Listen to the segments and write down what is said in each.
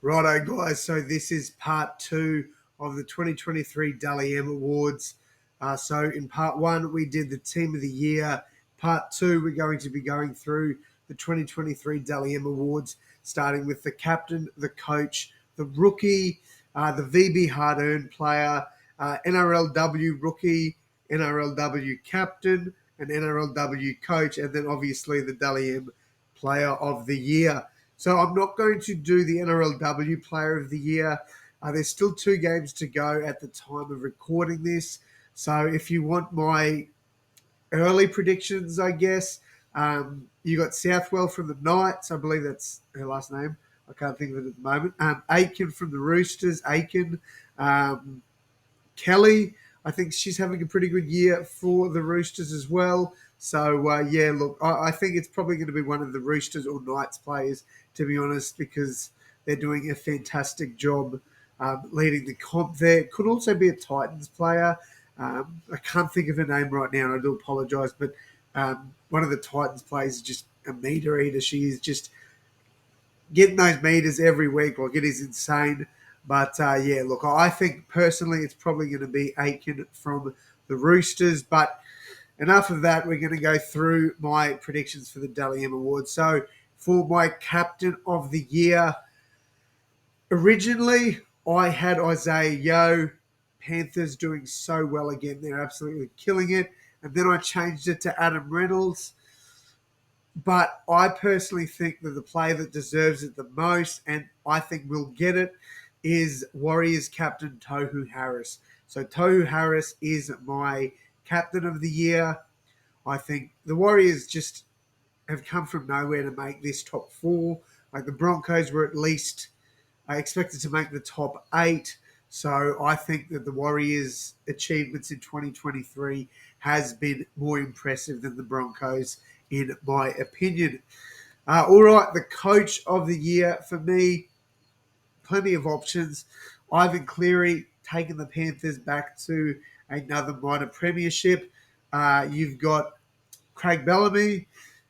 Righto, guys. So this is part two of the 2023 Dally M Awards. So in part one, we did the Team of the Year. Part two, we're going to be going through the 2023 Dally M Awards, starting with the captain, the coach, the rookie, the VB hard-earned player, NRLW rookie, NRLW captain, and NRLW coach, and then obviously the Dally M Player of the Year. So I'm not going to do the NRLW Player of the Year. There's still 2 games to go at the time of recording this. So if you want my early predictions, I guess, you got Southwell from the Knights. I believe that's her last name. I can't think of it at the moment. Aiken from the Roosters. Aiken. Kelly, I think she's having a pretty good year for the Roosters as well. So, look, I think it's probably going to be one of the Roosters or Knights players, to be honest, because they're doing a fantastic job leading the comp there. Could also be a Titans player. I can't think of her name right now, and I do apologise, but one of the Titans players is just a meter eater. She is just getting those meters every week. Like, it is insane. But, look, I think personally it's probably going to be Aiken from the Roosters. But enough of that. We're going to go through my predictions for the Dally M Awards. So for my Captain of the Year, originally I had Isaiah Yeo. Panthers doing so well again. They're absolutely killing it. And then I changed it to Adam Reynolds. But I personally think that the player that deserves it the most, and I think will get it, is Warriors captain Tohu Harris. So Tohu Harris is my captain of the year. I think the Warriors just have come from nowhere to make this top 4. Like, the Broncos were at least expected to make the top 8. So I think that the Warriors' achievements in 2023 has been more impressive than the Broncos, in my opinion. All right, the coach of the year for me, plenty of options. Ivan Cleary taking the Panthers back to another minor premiership. You've got Craig Bellamy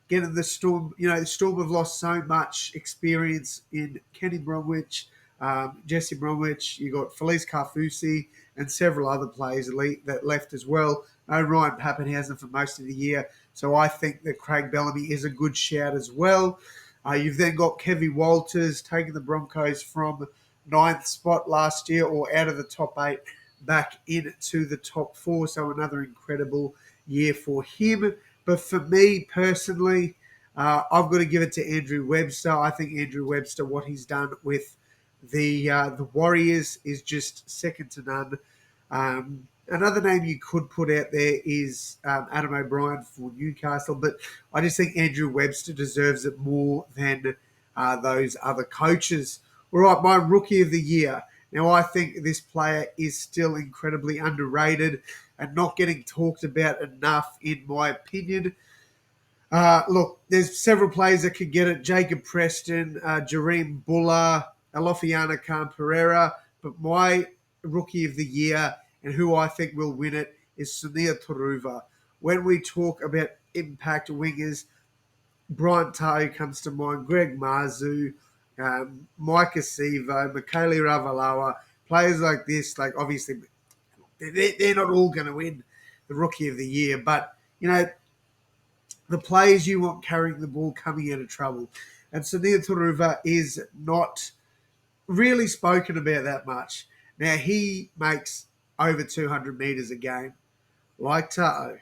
getting the Storm. You know, the Storm have lost so much experience in Kenny Bromwich, Jesse Bromwich. You got Felice Carfusi and several other players that left as well. No Ryan Pappenhausen for most of the year. So I think that Craig Bellamy is a good shout as well. You've then got Kevin Walters taking the Broncos from 9th spot last year, or out of the top 8 back into the top 4. So another incredible year for him. But for me personally, I've got to give it to Andrew Webster. I think Andrew Webster, what he's done with the Warriors is just second to none. Another name you could put out there is Adam O'Brien for Newcastle, but I just think Andrew Webster deserves it more than those other coaches. All right, my rookie of the year. Now, I think this player is still incredibly underrated and not getting talked about enough, in my opinion. Look, there's several players that could get it. Jacob Preston, Jareem Buller, Alofiana Khan Pereira. But my rookie of the year, and who I think will win it, is Sunia Turuva. When we talk about impact wingers, Brian Tahu comes to mind, Greg Marzu, Micah Sevo, Michaeli Ravalawa, players like this. Like, obviously, they're not all going to win the rookie of the year, but, you know, the players you want carrying the ball coming out of trouble. And Sunia Turuva is not really spoken about that much. Now, he makes over 200 metres a game, like Tahu.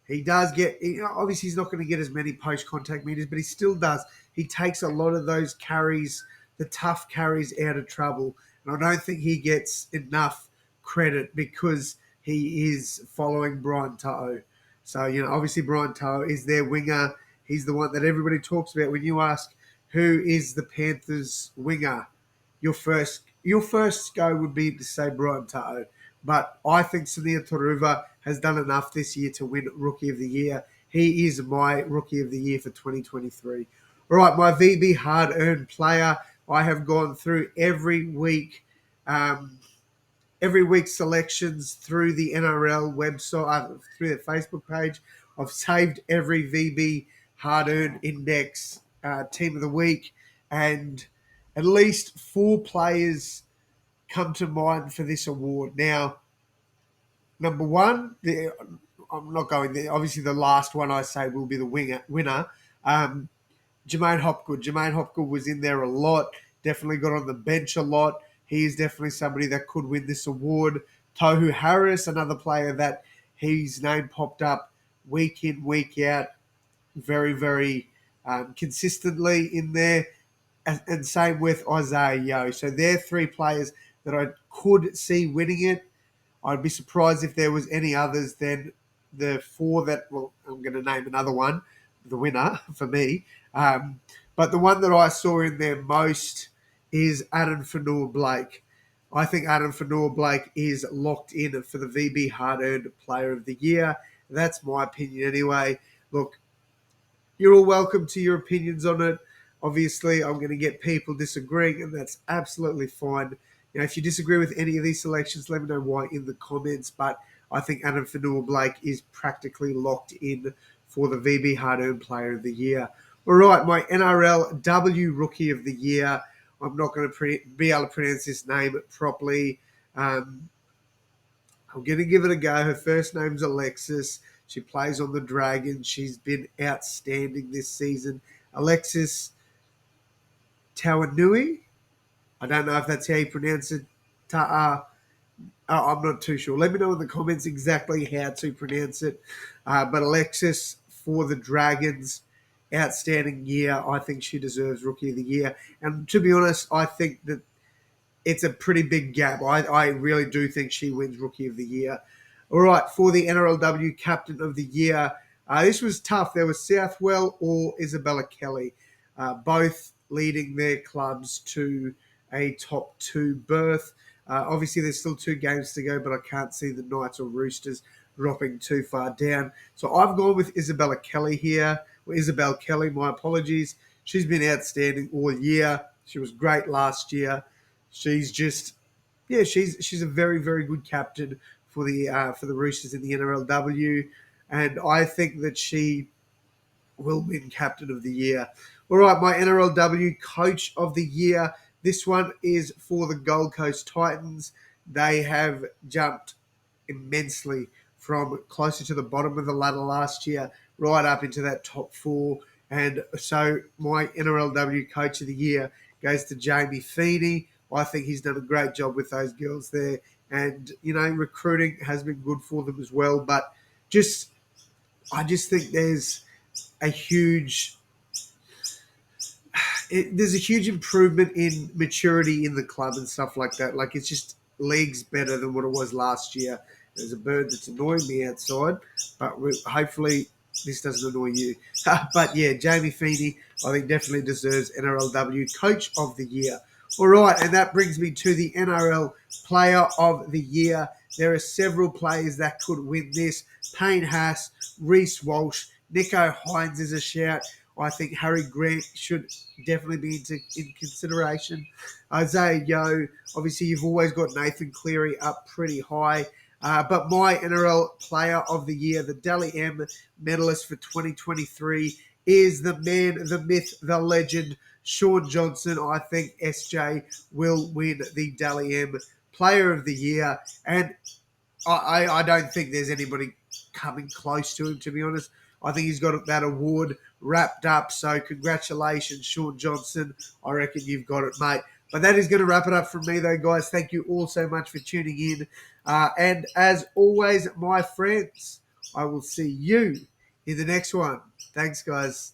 He does get, obviously he's not going to get as many post-contact meters, but he still does. He takes a lot of those carries, the tough carries, out of trouble. And I don't think he gets enough credit because he is following Brian Tahu. So, obviously Brian Tahu is their winger. He's the one that everybody talks about when you ask who is the Panthers' winger. Your first go would be to say Brian Tahu. But I think Sunia Turuva has done enough this year to win Rookie of the Year. He is my Rookie of the Year for 2023. All right, my VB hard-earned player. I have gone through every week selections through the NRL website, through the Facebook page. I've saved every VB hard-earned index team of the week, and at least 4 players come to mind for this award. Now, number one, I'm not going there. Obviously, the last one I say will be the winner. Um, Jermaine Hopgood. Jermaine Hopgood was in there a lot. Definitely got on the bench a lot. He is definitely somebody that could win this award. Tohu Harris, another player that his name popped up week in, week out, very, very consistently in there. And same with Isaiah Yo. So they're 3 players that I could see winning it. I'd be surprised if there was any others than the 4 that, well, I'm going to name another one, the winner for me. But the one that I saw in there most is Adam Fanua-Blake. I think Adam Fanua-Blake is locked in for the VB Hard-Earned Player of the Year. That's my opinion anyway. Look, you're all welcome to your opinions on it. Obviously, I'm going to get people disagreeing, and that's absolutely fine. If you disagree with any of these selections, let me know why in the comments. But I think Adam Fanua-Blake is practically locked in for the VB Hard-Earned Player of the Year. All right, my NRLW Rookie of the Year. I'm not going to be able to pronounce this name properly. I'm going to give it a go. Her first name's Alexis. She plays on the Dragons. She's been outstanding this season. Alexis Tawanui. I don't know if that's how you pronounce it. I'm not too sure. Let me know in the comments exactly how to pronounce it. But Alexis for the Dragons, outstanding year. I think she deserves Rookie of the Year. And to be honest, I think that it's a pretty big gap. I really do think she wins Rookie of the Year. All right, for the NRLW Captain of the Year, this was tough. There was Southwell or Isabella Kelly, both leading their clubs to a top 2 berth. Obviously, there's still 2 games to go, but I can't see the Knights or Roosters dropping too far down. So I've gone with Isabella Kelly here. Or Isabel Kelly, my apologies. She's been outstanding all year. She was great last year. She's just, yeah, she's a very, very good captain for the Roosters in the NRLW, and I think that she will win Captain of the Year. All right, my NRLW Coach of the Year. This one is for the Gold Coast Titans. They have jumped immensely from closer to the bottom of the ladder last year right up into that top 4. And so my NRLW Coach of the Year goes to Jamie Feeney. I think he's done a great job with those girls there. And, recruiting has been good for them as well. But I just think there's a huge there's a huge improvement in maturity in the club and stuff like that. Like, it's just leagues better than what it was last year. There's a bird that's annoying me outside, but hopefully this doesn't annoy you. But yeah, Jamie Feeney, I think definitely deserves NRLW Coach of the Year. All right, and that brings me to the NRL Player of the Year. There are several players that could win this. Payne Haas, Reece Walsh, Nico Hines is a shout. I think Harry Grant should definitely be in consideration. Isaiah Yo, obviously you've always got Nathan Cleary up pretty high. But my NRL Player of the Year, the Dally M medalist for 2023, is the man, the myth, the legend, Sean Johnson. I think SJ will win the Dally M Player of the Year. And I don't think there's anybody coming close to him, to be honest. I think he's got that award wrapped up. So congratulations, Sean Johnson. I reckon you've got it, mate. But that is going to wrap it up from me, though, guys. Thank you all so much for tuning in. And as always, my friends, I will see you in the next one. Thanks, guys.